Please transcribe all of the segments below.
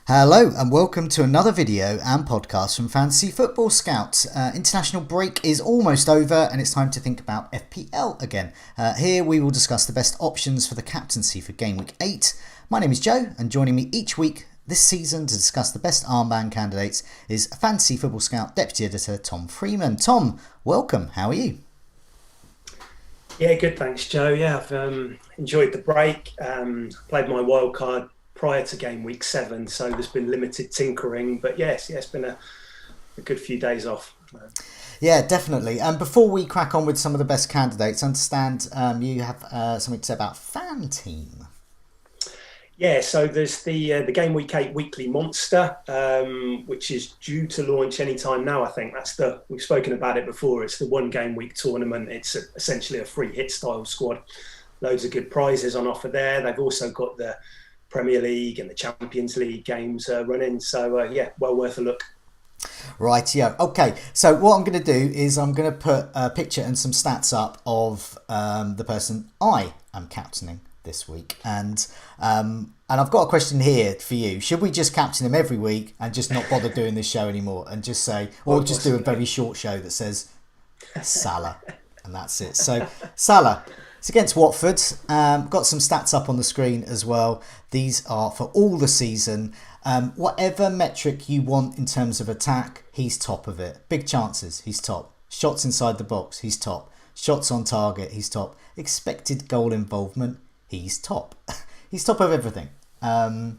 Hello and welcome to another video and podcast from Fantasy Football Scout. International break is almost over and it's time to think about FPL again. Here we will discuss the best options for the captaincy for Game Week 8. My name is Joe and joining me each week this season to discuss the best armband candidates is Fantasy Football Scout Deputy Editor Tom Freeman. Tom, welcome. How are you? Yeah, good, thanks, Joe. Yeah, I've enjoyed the break. Played my wild card prior to game week 7, so there's been limited tinkering. But yes, it's been a good few days off. Yeah, definitely. And before we crack on with some of the best candidates, I understand you have something to say about Fan Team. Yeah, so there's the Game Week 8 Weekly Monster, which is due to launch any time now. I think we've spoken about it before. It's the one game week tournament. It's essentially a free hit style squad. Loads of good prizes on offer there. They've also got the Premier League and the Champions League games running. So yeah, well worth a look. Right, yeah. Okay, so what I'm going to do is I'm going to put a picture and some stats up of the person I am captaining this week, and I've got a question here for you. Should we just captain him every week and just not bother doing this show anymore and just say, or just do a very short show that says Salah and that's it? So Salah, it's against Watford. Got some stats up on the screen as well. These are for all the season. Whatever metric you want in terms of attack, he's top of it. Big chances, he's top. Shots inside the box, he's top. Shots on target, he's top. Expected goal involvement, he's top. He's top of everything. And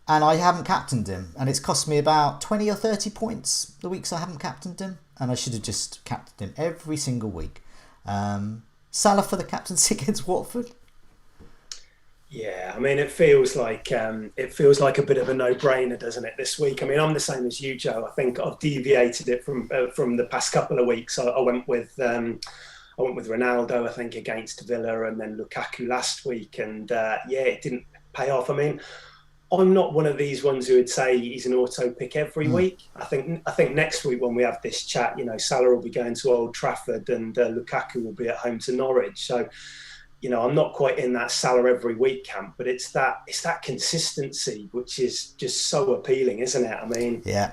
I haven't captained him. And it's cost me about 20 or 30 points the weeks I haven't captained him. And I should have just captained him every single week. Salah for the captaincy against Watford. Yeah, I mean, it feels like a bit of a no-brainer, doesn't it, this week? I mean, I'm the same as you, Joe. I think I've deviated it from the past couple of weeks. I went with Ronaldo, I think, against Villa, and then Lukaku last week, and it didn't pay off. I mean, I'm not one of these ones who would say he's an auto pick every week. I think next week when we have this chat, Salah will be going to Old Trafford and Lukaku will be at home to Norwich. So, I'm not quite in that Salah every week camp, but it's that consistency which is just so appealing, isn't it? I mean, yeah.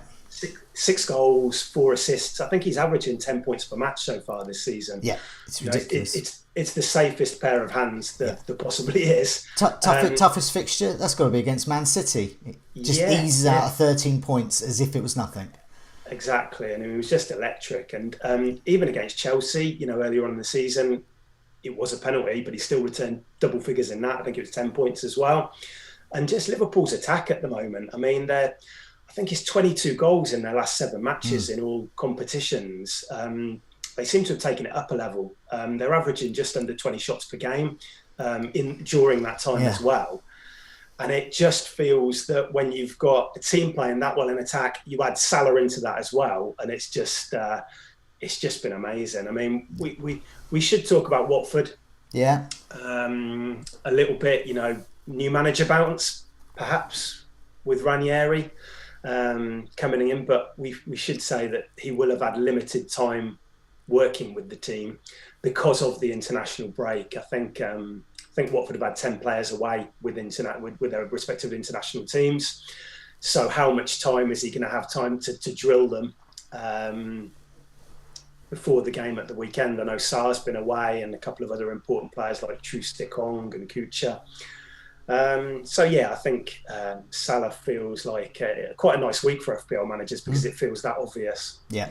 6 goals, 4 assists. I think he's averaging 10 points per match so far this season. Yeah, it's ridiculous. It's the safest pair of hands that there possibly is. Toughest fixture, that's got to be against Man City. It just eases out of 13 points as if it was nothing. Exactly, and it was just electric. And even against Chelsea, earlier on in the season, it was a penalty, but he still returned double figures in that. I think it was 10 points as well. And just Liverpool's attack at the moment. I mean, I think it's 22 goals in their last 7 matches in all competitions. They seem to have taken it up a level. They're averaging just under 20 shots per game during that time as well. And it just feels that when you've got a team playing that well in attack, you add Salah into that as well. And it's just been amazing. I mean, we should talk about Watford. Yeah. A little bit, new manager bounce, perhaps, with Ranieri coming in, but we should say that he will have had limited time working with the team because of the international break. I think Watford have had 10 players away with their respective international teams. So how much time is he going to have time to drill them before the game at the weekend? I know Salah's been away and a couple of other important players like Trustikong and Kucha. I think Salah feels like quite a nice week for FPL managers because it feels that obvious. Yeah.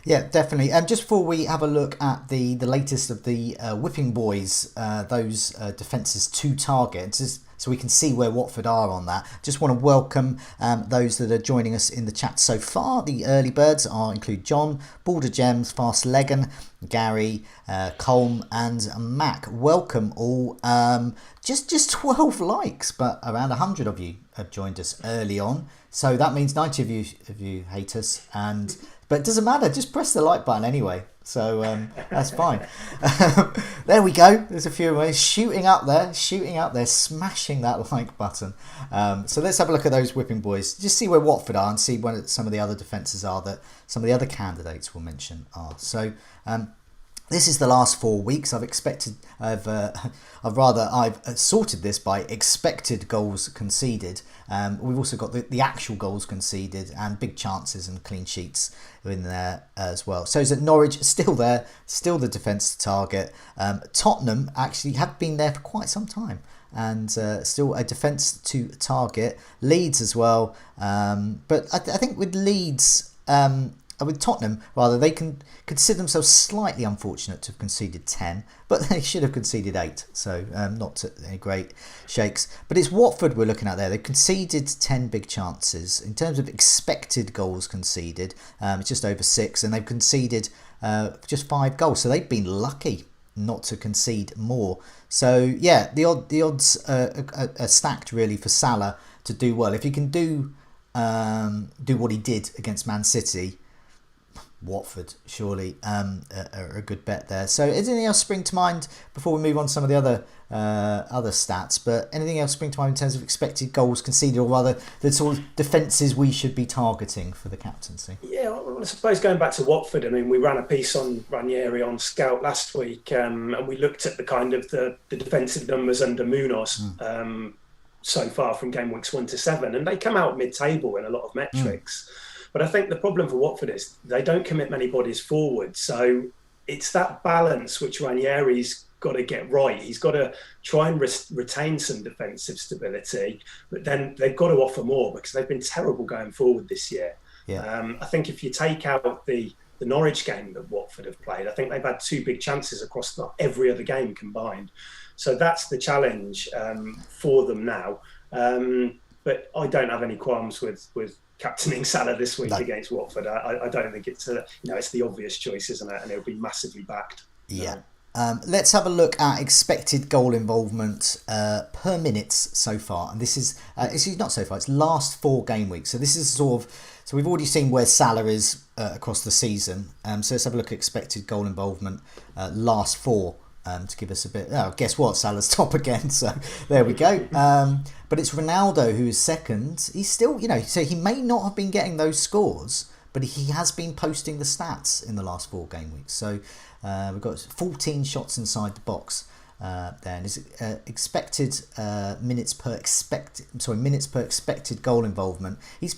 Yeah, definitely. Just before we have a look at the latest of the Whipping Boys, those defences to targets, so we can see where Watford are on that. Just want to welcome those that are joining us in the chat so far. The early birds include John, Balder Gems, Fast Legan, Gary, Colm and Mac. Welcome all. Just 12 likes, but around 100 of you have joined us early on. So that means 90 of you hate us, but it doesn't matter. Just press the like button anyway. So that's fine. There we go. There's a few ways shooting up there, smashing that like button. So let's have a look at those Whipping Boys. Just see where Watford are and see where some of the other defences are that some of the other candidates we'll mention are. So This is the last 4 weeks. I've sorted this by expected goals conceded. We've also got the actual goals conceded and big chances and clean sheets in there as well. So is it Norwich still there, still the defence target. Tottenham actually have been there for quite some time and still a defence to target. Leeds as well, but I think with Leeds. With Tottenham, rather, they can consider themselves slightly unfortunate to have conceded 10, but they should have conceded 8, so not any great shakes. But it's Watford we're looking at there. They've conceded 10 big chances. In terms of expected goals conceded, it's just over 6, and they've conceded just 5 goals, so they've been lucky not to concede more. So, yeah, the odds are stacked, really, for Salah to do well. If he can do what he did against Man City, Watford surely are a good bet there. So is anything else spring to mind before we move on to some of the other stats? But anything else spring to mind in terms of expected goals conceded, or rather the sort of defences we should be targeting for the captaincy? Yeah, well, I suppose going back to Watford, I mean, we ran a piece on Ranieri on Scout last week, and we looked at the kind of the defensive numbers under Munoz so far from game weeks 1 to 7, and they come out mid-table in a lot of metrics. But I think the problem for Watford is they don't commit many bodies forward. So it's that balance which Ranieri's got to get right. He's got to try and retain some defensive stability, but then they've got to offer more because they've been terrible going forward this year. Yeah. I think if you take out the Norwich game that Watford have played, I think they've had 2 big chances across every other game combined. So that's the challenge for them now. But I don't have any qualms with captaining Salah this week against Watford. I don't think it's it's the obvious choice, isn't it? And it'll be massively backed. Yeah. Let's have a look at expected goal involvement per minutes so far, and this is not so far. It's last 4 game weeks. So this is so we've already seen where Salah is across the season. So let's have a look at expected goal involvement last 4. To give us a bit. Oh, guess what? Salah's top again. So there we go. But it's Ronaldo who is second. He's still, so he may not have been getting those scores, but he has been posting the stats in the last 4 game weeks. So we've got 14 shots inside the box. Then is expected minutes per expected goal involvement. He's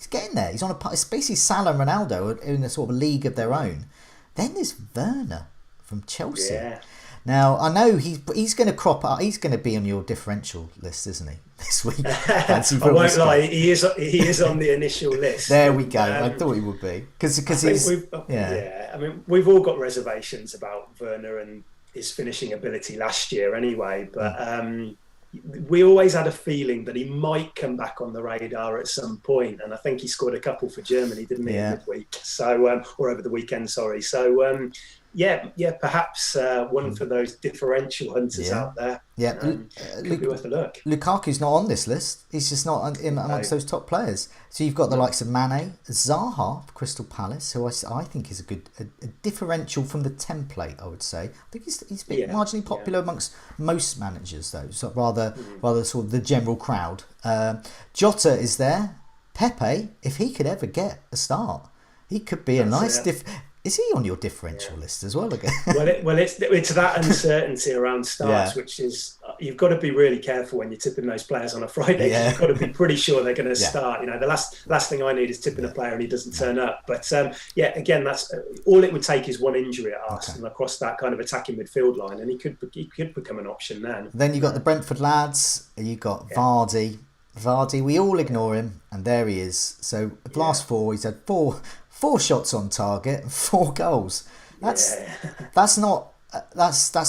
getting there. He's on it's basically Salah and Ronaldo in a sort of a league of their own. Then there's Werner from Chelsea. Yeah. Now I know he's going to crop up. He's going to be on your differential list, isn't he? This week. I won't lie. He is on the initial list. There we go. I thought he would be because he's I mean, we've all got reservations about Werner and his finishing ability last year, anyway. But we always had a feeling that he might come back on the radar at some point, and I think he scored a couple for Germany, didn't he, midweek? So or over the weekend, sorry. So. Perhaps one for those differential hunters out there. Yeah, could be worth a look. Lukaku's not on this list. He's just not amongst those top players. So you've got the likes of Mane, Zaha, Crystal Palace, who I think is a differential from the template. I would say. I think he's been marginally popular amongst most managers, though. So rather sort of the general crowd. Jota is there. Pepe, if he could ever get a start, he could be a nice Is he on your differential list as well again? It's that uncertainty around starts, which is you've got to be really careful when you're tipping those players on a Friday. Yeah. You've got to be pretty sure they're going to start. The last thing I need is tipping a player and he doesn't turn up. But again, that's all it would take is one injury at Arsenal across that kind of attacking midfield line, and he could become an option then. Then you got the Brentford lads. You got Vardy. We all ignore him, and there he is. So last 4, he's had 4 shots on target and 4 goals. That's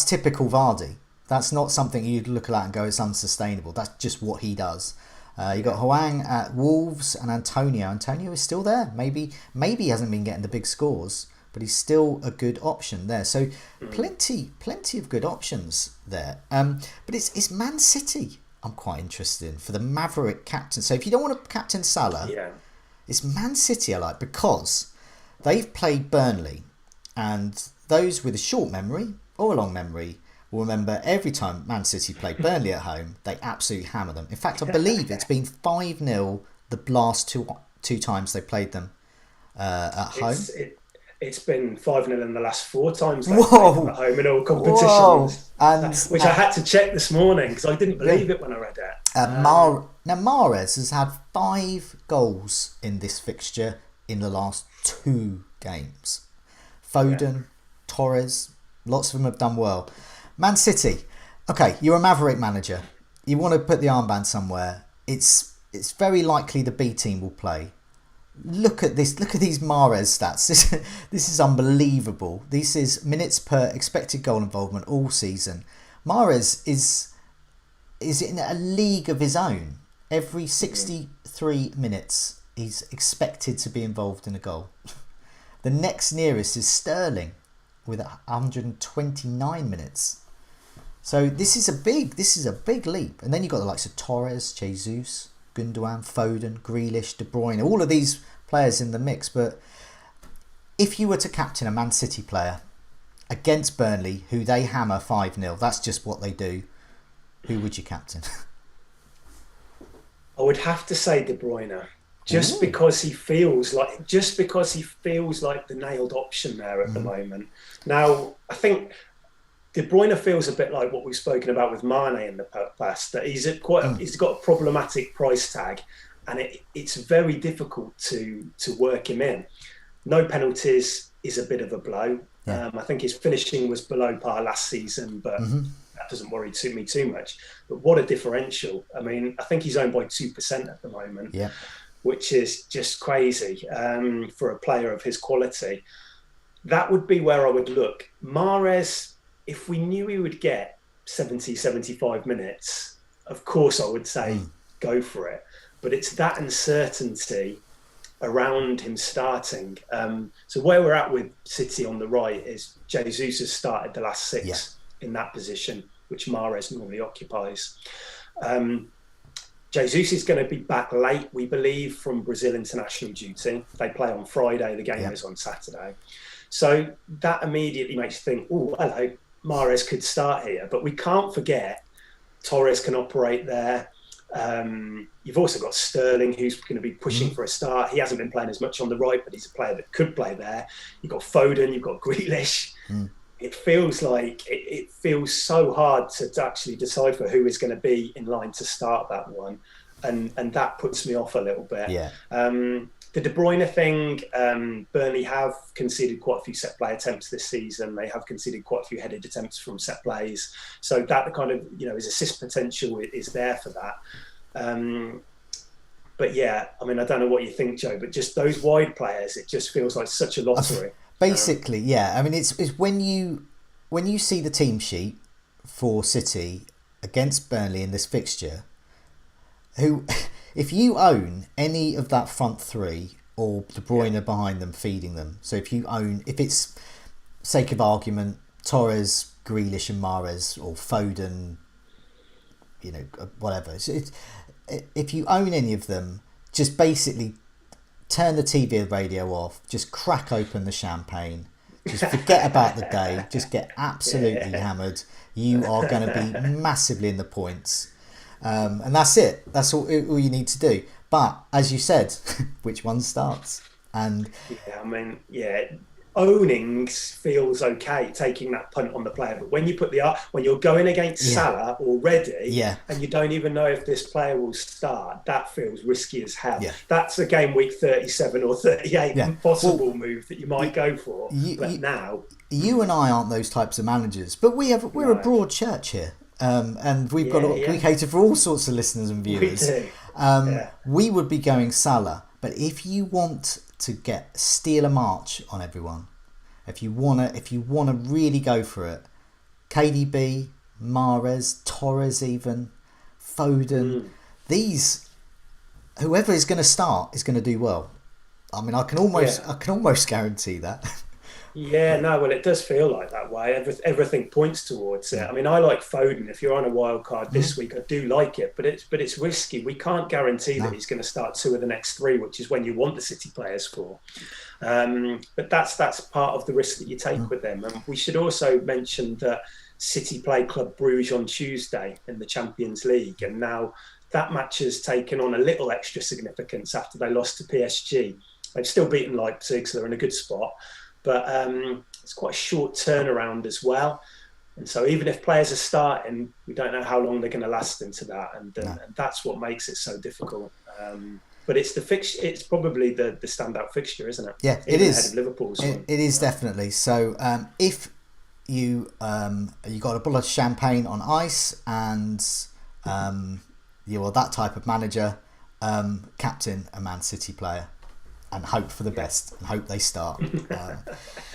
typical Vardy. That's not something you'd look at and go, it's unsustainable. That's just what he does. You got Hwang at Wolves and Antonio. Antonio is still there. Maybe he hasn't been getting the big scores, but he's still a good option there. So plenty of good options there. But it's Man City I'm quite interested in for the Maverick captain. So if you don't want to captain Salah, it's Man City I like because they've played Burnley, and those with a short memory or a long memory will remember every time Man City played Burnley at home, they absolutely hammer them. In fact, I believe it's been 5-0 the last two times they played them at home. It's been 5-0 in the last 4 times they've played Whoa! them at home in all Whoa! competitions. And Which I had to check this morning because I didn't believe it when I read it. now Mahrez has had 5 goals in this fixture in the last 2 games. Foden, Torres, lots of them have done well. Man City, okay, you're a Maverick manager. You want to put the armband somewhere. It's very likely the B team will play. Look at this. Look at these Mahrez stats. This is unbelievable. This is minutes per expected goal involvement all season. Mahrez is in a league of his own. Every 63 minutes, he's expected to be involved in a goal. The next nearest is Sterling with 129 minutes. So this is a big leap. And then you've got the likes of Torres, Jesus, Gundogan, Foden, Grealish, De Bruyne, all of these players in the mix. But if you were to captain a Man City player against Burnley, who they hammer 5-0, that's just what they do, who would you captain? I would have to say De Bruyne, just because he feels like the nailed option there at the moment. Now, I think De Bruyne feels a bit like what we've spoken about with Mane in the past, that he's got a problematic price tag, and it's very difficult to work him in. No penalties is a bit of a blow. I think his finishing was below par last season, but that doesn't worry me too much. But what a differential. I mean, I think he's owned by 2% at the moment, which is just crazy for a player of his quality. That would be where I would look. Mahrez, if we knew he would get 70, 75 minutes, of course I would say go for it. But it's that uncertainty around him starting. So where we're at with City on the right is Jesus has started the last 6 in that position, which Mahrez normally occupies. Jesus is going to be back late, we believe, from Brazil international duty. They play on Friday, the game is on Saturday. So that immediately makes you think, oh, hello, Mahrez could start here. But we can't forget Torres can operate there. You've also got Sterling, who's going to be pushing for a start. He hasn't been playing as much on the right, but he's a player that could play there. You've got Foden, you've got Grealish. It feels like it feels so hard to actually decipher who is going to be in line to start that one, and that puts me off a little bit. The De Bruyne thing, Burnley have conceded quite a few set play attempts this season. They have conceded quite a few headed attempts from set plays, so that kind of his assist potential is there for that. But yeah, I mean, I don't know what you think, Joe, but just those wide players, it just feels like such a lottery. Basically, yeah. I mean, it's when you see the team sheet for City against Burnley in this fixture, who, if you own any of that front 3 or De Bruyne behind them feeding them, so if it's, sake of argument, Torres, Grealish and Mahrez, or Foden, whatever. So if you own any of them, just basically turn the TV and radio off, just crack open the champagne, just forget about the day, just get absolutely hammered. You are going to be massively in the points. And that's it. That's all you need to do. But as you said, which one starts? And owning feels okay, taking that punt on the player. But when you're going against Salah already, and you don't even know if this player will start, that feels risky as hell. That's a game week 37 or 38 possible move that you might go for. Now you and I aren't those types of managers, but we're a broad church here. And we've got we cater for all sorts of listeners and viewers. We do. We would be going Salah, but if you want to steal a march on everyone, if you wanna really go for it, KDB, Mahrez, Torres, even Foden, whoever is going to start is going to do well. I mean, I can almost guarantee that. Well, it does feel like that way. Everything points towards it. I mean, I like Foden. If you're on a wild card this week, I do like it, but it's risky. We can't guarantee that he's going to start 2 of the next 3, which is when you want the City players for. But that's part of the risk that you take with them. And we should also mention that City play Club Brugge on Tuesday in the Champions League, and now that match has taken on a little extra significance after they lost to PSG. They've still beaten Leipzig, so they're in a good spot. but it's quite a short turnaround as well. And so even if players are starting, we don't know how long they're going to last into that, and that's what makes it so difficult. But it's the fixture. It's probably the standout fixture, isn't it? Yeah, even it is. Ahead of Liverpool's one. It is definitely. So if you got a bottle of champagne on ice and you are that type of manager, captain a Man City player and hope for the best and hope they start.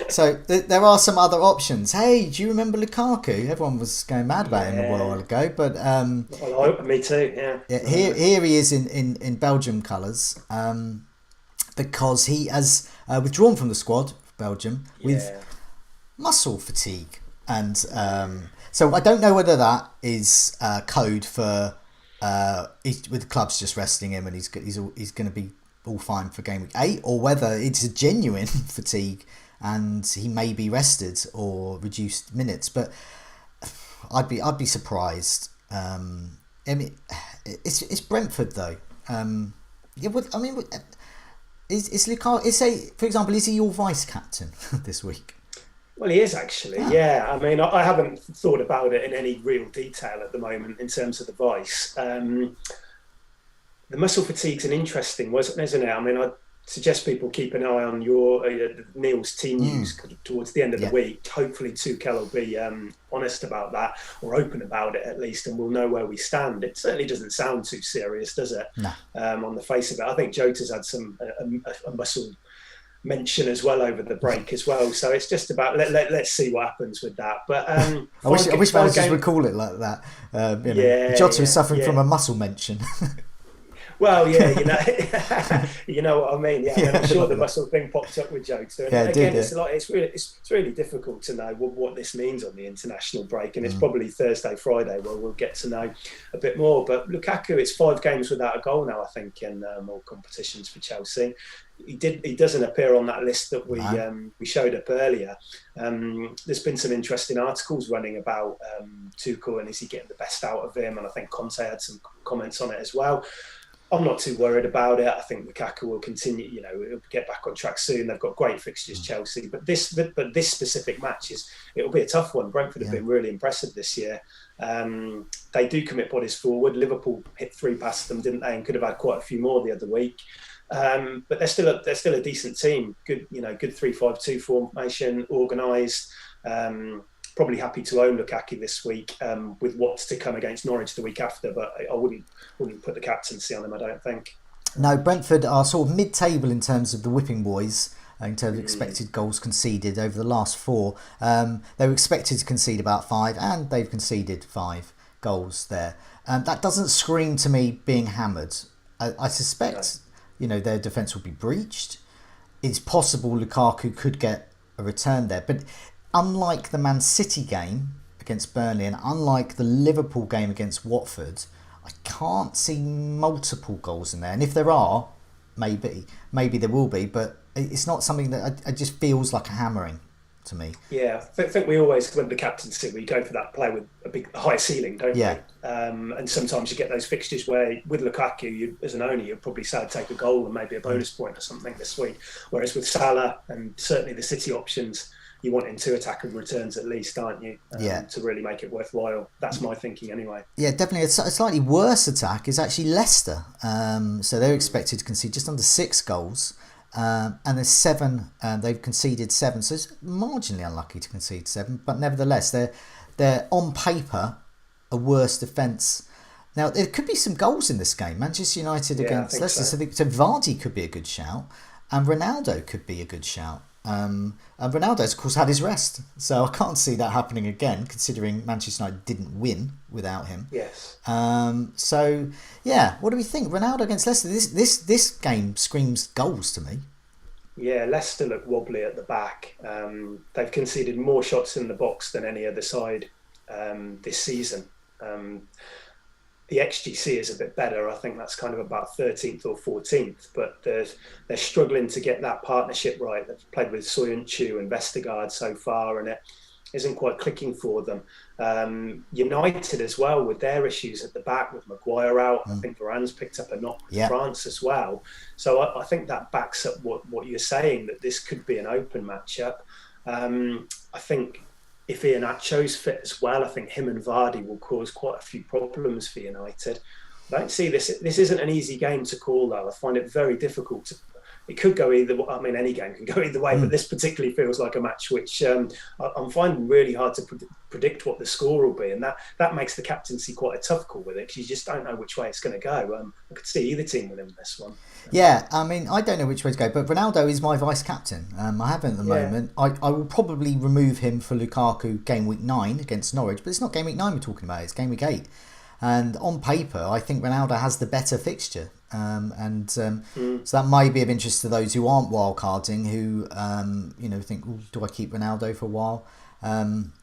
So there are some other options. Hey, do you remember Lukaku? Everyone was going mad about him a while ago, but well, me too. Yeah. Here he is in Belgium colours, because he has withdrawn from the squad for Belgium with muscle fatigue, and so I don't know whether that is code for with the clubs just resting him and he's going to be all fine for game week 8, or whether it's a genuine fatigue and he may be rested or reduced minutes. But I'd be surprised. I mean, it's Brentford though. Is Lukaku? For example, is he your vice captain this week? Well, he is actually. Yeah. I mean, I haven't thought about it in any real detail at the moment in terms of the vice. The muscle fatigue's an interesting one, isn't it? I mean, I suggest people keep an eye on your Neil's team news towards the end of the week. Hopefully Tuchel will be honest about that, or open about it at least, and we'll know where we stand. It certainly doesn't sound too serious, does it? No. On the face of it. I think Jota's had a muscle mention as well over the break as well. So it's just about let's see what happens with that. But I wish managers would call it like that. Jota is suffering from a muscle mention. Well, you know what I mean. Yeah, I'm sure the muscle thing popped up with Jota. And again, it's really difficult to know what this means on the international break, and it's probably Thursday, Friday where we'll get to know a bit more. But Lukaku, it's 5 games without a goal now, I think, in all competitions for Chelsea. He doesn't appear on that list that we showed up earlier. There's been some interesting articles running about Tuchel and is he getting the best out of him, and I think Conte had some comments on it as well. I'm not too worried about it. I think Lukaku will continue. He'll get back on track soon. They've got great fixtures, Chelsea. But this specific match it'll be a tough one. Brentford have been really impressive this year. They do commit bodies forward. Liverpool hit 3 past them, didn't they? And could have had quite a few more the other week. But they're still a decent team. Good 3-5-2 formation, organised. Probably happy to own Lukaku this week, with what's to come against Norwich the week after, but I wouldn't put the captaincy on him, I don't think. No, Brentford are sort of mid-table in terms of the whipping boys, in terms of expected goals conceded over the last 4. They were expected to concede about 5, and they've conceded 5 goals there. That doesn't scream to me being hammered. I suspect their defence will be breached. It's possible Lukaku could get a return there, but unlike the Man City game against Burnley and unlike the Liverpool game against Watford, I can't see multiple goals in there. And if there are, maybe there will be, but it's not something that it just feels like a hammering to me. Yeah, I think we always, when the captaincy, we go for that player with a high ceiling, don't we? And sometimes you get those fixtures where, with Lukaku, as an owner, you'd probably say take a goal and maybe a bonus point or something this week. Whereas with Salah and certainly the City options, you want in 2 attacking returns at least, aren't you? To really make it worthwhile. That's my thinking anyway. Yeah, definitely. A slightly worse attack is actually Leicester. So they're expected to concede just under 6 goals. And there's 7. They've conceded 7. So it's marginally unlucky to concede 7. But nevertheless, they're on paper a worse defence. Now, there could be some goals in this game. Manchester United against Leicester. So Vardy could be a good shout. And Ronaldo could be a good shout. And Ronaldo's, of course, had his rest, so I can't see that happening again, considering Manchester United didn't win without him. Yes. So yeah, what do we think? Ronaldo against Leicester. This game screams goals to me. Yeah, Leicester look wobbly at the back. They've conceded more shots in the box than any other side this season. The XGC is a bit better. I think that's kind of about 13th or 14th, but they're struggling to get that partnership right. They've played with Soyuncu and Vestergaard so far, and isn't quite clicking for them. United as well, with their issues at the back, with Maguire out. I think Varane's picked up a knock with France as well. So I think that backs up what you're saying, that this could be an open matchup. I think if Iheanacho's fit as well, I think him and Vardy will cause quite a few problems for United. I don't see this. This isn't an easy game to call, though. I find it very difficult to. It could go either. I mean, any game can go either way, but this particularly feels like a match which I'm finding really hard to predict what the score will be, and that makes the captaincy quite a tough call with it, because you just don't know which way it's going to go. I could see either team winning this one. Yeah, I mean, I don't know which way to go, but Ronaldo is my vice captain. I have him at the moment. I will probably remove him for Lukaku game week 9 against Norwich, but it's not game week 9 we're talking about. It's game week 8. And on paper, I think Ronaldo has the better fixture. So that might be of interest to those who aren't wildcarding, who think, do I keep Ronaldo for a while?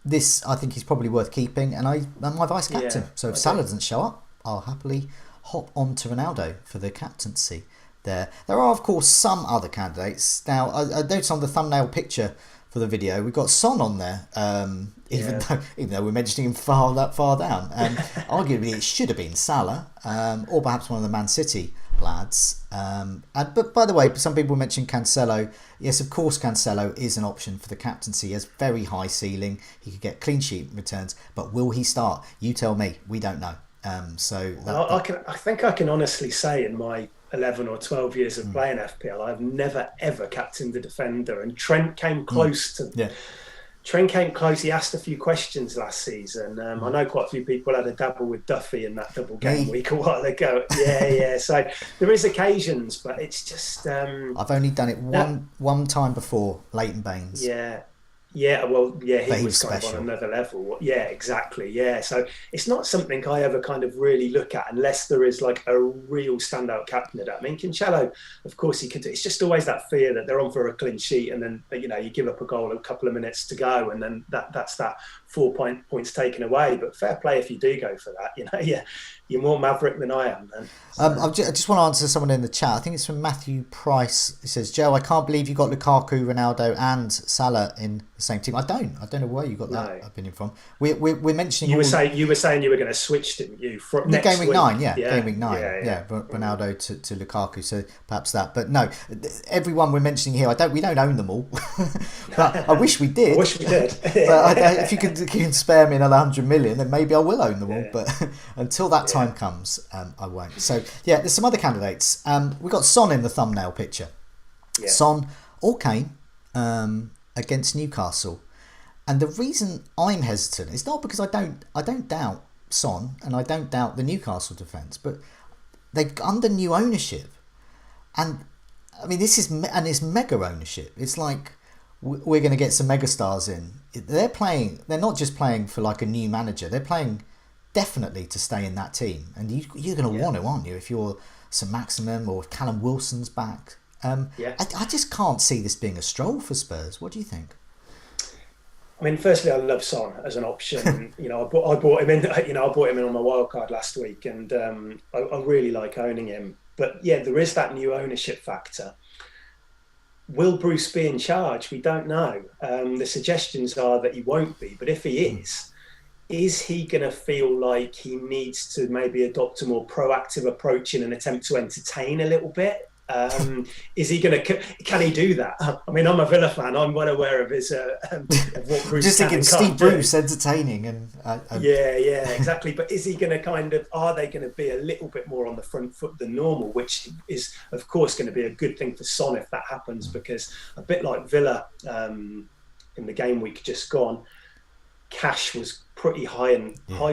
This, I think, is probably worth keeping, and I'm my vice captain. So if Salah doesn't show up, I'll happily hop on to Ronaldo for the captaincy. There are, of course, some other candidates. Now, I noticed on the thumbnail picture for the video, we've got Son on there, even though we're mentioning him far down. Arguably, it should have been Salah, or perhaps one of the Man City lads. But by the way, some people mentioned Cancelo. Yes, of course, Cancelo is an option for the captaincy. He has very high ceiling. He could get clean sheet returns, but will he start? You tell me. We don't know. I think I can honestly say, in my 11 or 12 years of playing FPL, I've never ever captained the defender, and Trent came close to. Trent came close. He asked a few questions last season. I know quite a few people had a dabble with Duffy in that double game week a while ago. So there is occasions, but it's just. I've only done it one time before, Leighton Baines. He was kind of on another level. Yeah, exactly. Yeah, so it's not something I ever kind of really look at unless there is like a real standout captain of that. I mean, Cancelo, of course, he could do. It's just always that fear that they're on for a clean sheet, and then you give up a goal a couple of minutes to go, and then that's that 4 points taken away. But fair play if you do go for that. You're more maverick than I am, then. So. I just want to answer someone in the chat. I think it's from Matthew Price. He says, "Joe, I can't believe you got Lukaku, Ronaldo, and Salah in the same team." I don't know where you got that opinion from. We're mentioning. You were saying you were going to switch, didn't you? For next game week 9, game week 9, Ronaldo to Lukaku. So perhaps that, but no, everyone we're mentioning here, we don't own them all. But I wish we did. But if you can spare me another 100 million, then maybe I will own them all. But until that time comes, I won't. So there's some other candidates. We got Son in the thumbnail picture. Son or Kane against Newcastle, and the reason I'm hesitant is not because I don't doubt Son, and I don't doubt the Newcastle defence, but they're under new ownership, and I mean it's mega ownership. It's like we're going to get some megastars in. They're not just playing for like a new manager. They're playing definitely to stay in that team, and you're going to want to, aren't you, if you're St Maximin or if Callum Wilson's back. I just can't see this being a stroll for Spurs. What do you think? I mean, firstly, I love Son as an option. I bought him in. I bought him in on my wild card last week, and I really like owning him. But there is that new ownership factor. Will Bruce be in charge? We don't know. The suggestions are that he won't be, but if he is he going to feel like he needs to maybe adopt a more proactive approach in an attempt to entertain a little bit? Is he going to? Can he do that? I mean, I'm a Villa fan. I'm well aware of his of what Bruce. Just thinking Steve Bruce entertaining and. Exactly. But is he going to are they going to be a little bit more on the front foot than normal? Which is, of course, going to be a good thing for Son if that happens, because a bit like Villa in the game week just gone, cash was pretty high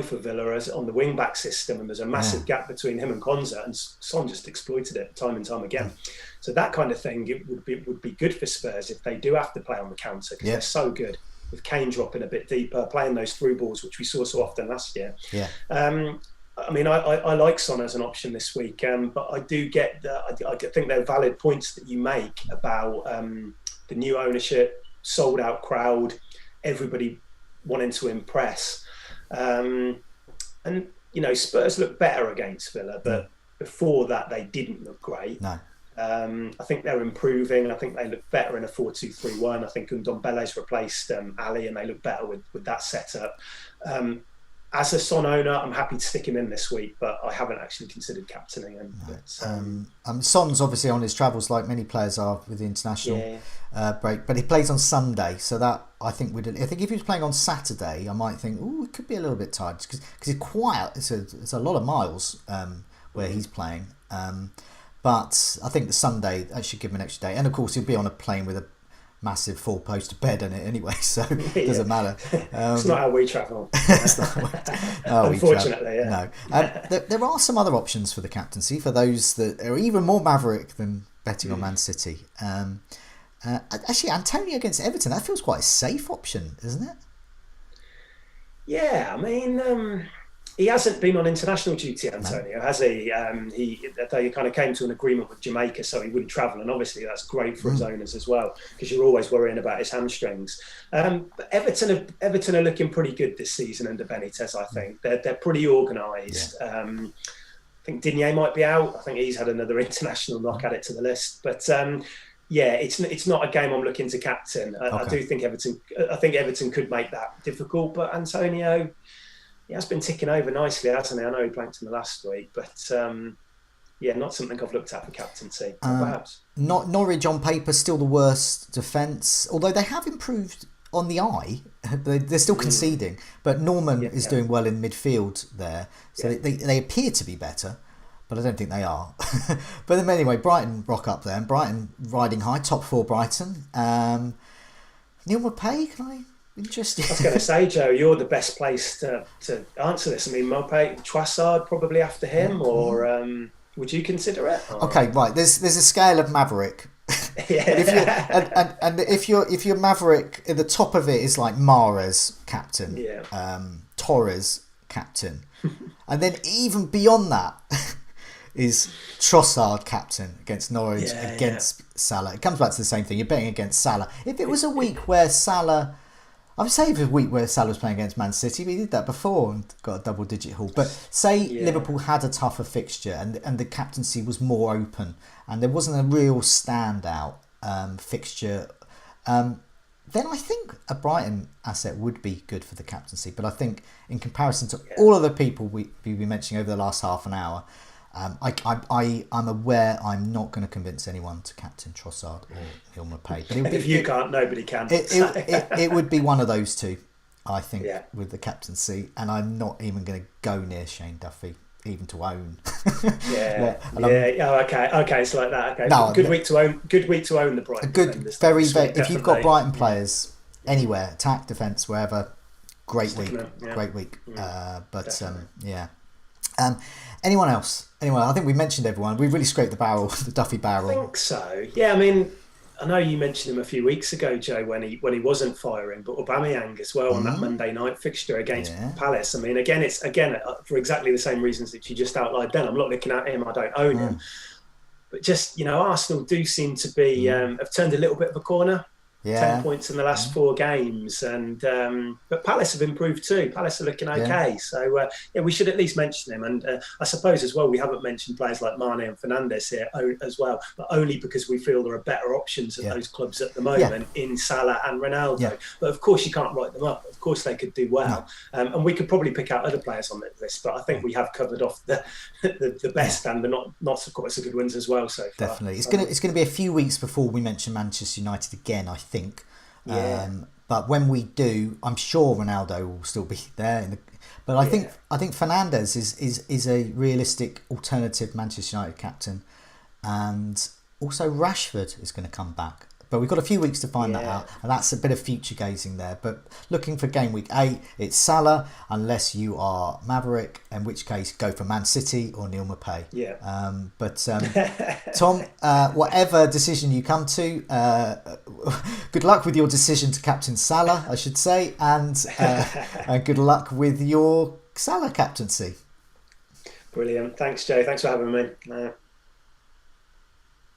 for Villa as on the wing back system, and there's a massive gap between him and Konza, and Son just exploited it time and time again. So that kind of thing, it would be good for Spurs if they do have to play on the counter, because they're so good with Kane dropping a bit deeper, playing those through balls which we saw so often last year. I mean, I like Son as an option this week, but I do get I think they're valid points that you make about the new ownership, sold out crowd, everybody wanting to impress, and Spurs look better against Villa, but before that they didn't look great. No. I think they're improving. I think they look better in a 4-2-3-1. I think Ndombele's replaced Ali, and they look better with that setup. As a Son owner, I'm happy to stick him in this week, but I haven't actually considered captaining him. Son's obviously on his travels, like many players are with the international break, but he plays on Sunday, so that I think if he was playing on Saturday, I might think, it could be a little bit tired because he's quiet. It's a lot of miles where he's playing, but I think the Sunday that should give him an extra day, and of course he'll be on a plane with a massive 4-poster bed in it anyway, so it doesn't matter. It's not how we travel. Unfortunately, no. There are some other options for the captaincy for those that are even more maverick than betting on Man City. Actually, Antonio against Everton, that feels quite a safe option, isn't it? Yeah, I mean, he hasn't been on international duty, Antonio, has he? They kind of came to an agreement with Jamaica, so he wouldn't travel, and obviously that's great for his owners as well, because you're always worrying about his hamstrings. But Everton are looking pretty good this season under Benitez. I think they're pretty organised. Yeah. I think Digne might be out. I think he's had another international knock at it to the list, but. It's not a game I'm looking to captain. I do think Everton. I think Everton could make that difficult, but Antonio. He has been ticking over nicely, hasn't he? I know he blanked in the last week, but not something I've looked at for captaincy, perhaps. Not Norwich on paper, still the worst defence, although they have improved on the eye. They're still conceding, but Norman is doing well in midfield there, so they appear to be better, but I don't think they are. But then anyway, Brighton rock up there, and Brighton riding high, top 4 Brighton. Neil Maupay, can I... Interesting. I was going to say, Joe, you're the best place to answer this. I mean, Maupay, Trossard probably after him, or would you consider it? Or... Okay, right. There's a scale of maverick. And if you're maverick, at the top of it is like Mahrez captain, Torres captain, and then even beyond that is Trossard captain against Norwich against Salah. It comes back to the same thing. You're betting against Salah. If it was a week where Salah. I would say if it was a week where Salah was playing against Man City, we did that before and got a double-digit haul. But say Liverpool had a tougher fixture and the captaincy was more open and there wasn't a real standout fixture, then I think a Brighton asset would be good for the captaincy. But I think in comparison to all of the people we've been mentioning over the last half an hour, I'm aware I'm not going to convince anyone to captain Trossard or Neil Maupay. But if you can't, nobody can. It would be one of those two, I think, with the captaincy. And I'm not even going to go near Shane Duffy, even to own. Okay, it's like that. Okay, no, good week to own. Good week to own the Brighton. If you've got Brighton players anywhere, attack, defence, wherever, great week. Anyone else? Anyway, I think we mentioned everyone. We really scraped the Duffy barrel. I think so. Yeah, I mean, I know you mentioned him a few weeks ago, Joe, when he wasn't firing, but Aubameyang as well on that Monday night fixture against Palace. I mean, it's for exactly the same reasons that you just outlined then. I'm not looking at him. I don't own him. But just, Arsenal do seem to be have turned a little bit of a corner. 10 points in the last 4 games, and but Palace have improved too. Palace are looking okay, so we should at least mention him. And I suppose as well, we haven't mentioned players like Mane and Fernandes here as well, but only because we feel there are better options at those clubs at the moment in Salah and Ronaldo. But of course, you can't write them up. Of course, they could do well, and we could probably pick out other players on that list. But I think we have covered off the best and the not quite so good ones as well so far. Definitely, it's gonna be a few weeks before we mention Manchester United again, I think. But when we do, I'm sure Ronaldo will still be there. But I think Fernandes is a realistic alternative Manchester United captain, and also Rashford is going to come back. But we've got a few weeks to find that out, and that's a bit of future gazing there. But looking for game week 8, it's Salah, unless you are Maverick, in which case go for Man City or Neil Maupay. Tom, whatever decision you come to, good luck with your decision to captain Salah, I should say, and good luck with your Salah captaincy. Brilliant. Thanks, Joe. Thanks for having me.